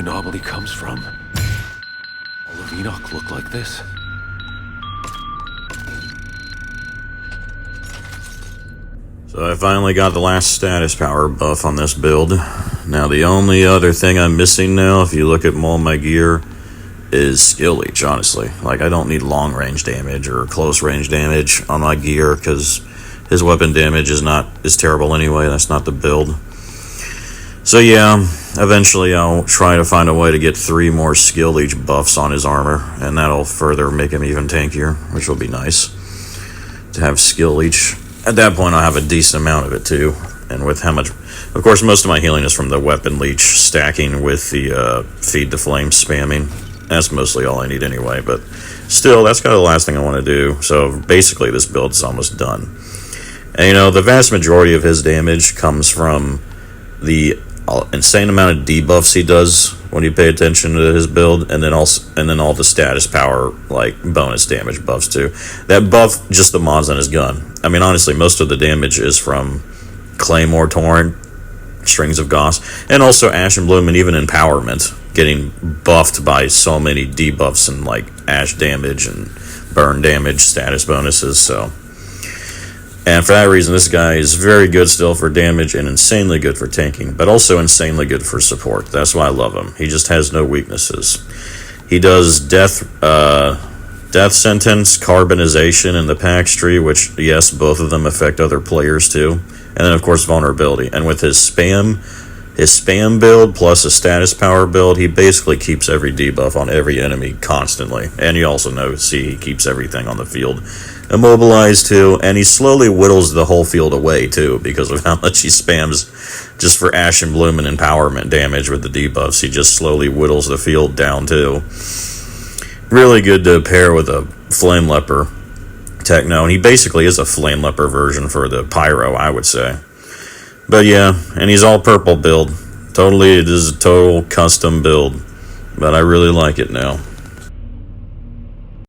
anomaly comes from. All of Enoch look like this. So I finally got the last status power buff on this build. Now the only other thing I'm missing now, if you look at all my gear, is skill leech, honestly. Like, I don't need long range damage or close range damage on my gear, because his weapon damage is terrible anyway. That's not the build. So yeah, eventually I'll try to find a way to get 3 more skill leech buffs on his armor, and that'll further make him even tankier, which will be nice to have skill leech. At that point I'll have a decent amount of it too, and with how much, of course most of my healing is from the weapon leech stacking with the feed the flame spamming. That's mostly all I need anyway, but still, that's kind of the last thing I want to do. So basically this build is almost done. And you know, the vast majority of his damage comes from the insane amount of debuffs he does when you pay attention to his build, and then all the status power, like bonus damage buffs too. That buff, just the mods on his gun. I mean, honestly, most of the damage is from Claymore Torrent, Strings of Goss, and also Ash and Bloom, and even Empowerment, getting buffed by so many debuffs and like ash damage and burn damage status bonuses. So, and for that reason, this guy is very good still for damage and insanely good for tanking, but also insanely good for support. That's why I love him. He just has no weaknesses. He does death sentence, carbonization, and the Pax tree, which, yes, both of them affect other players too. And then, of course, vulnerability. And with his spam build plus a status power build, he basically keeps every debuff on every enemy constantly. And you also see he keeps everything on the field immobilized too, and he slowly whittles the whole field away too because of how much he spams just for Ash and Bloom and empowerment damage with the debuffs. He just slowly whittles the field down too. Really good to pair with a Flame Leper techno, and he basically is a Flame Leper version for the Pyro, I would say. But yeah, and he's all purple build. Totally, it is a total custom build, but I really like it now.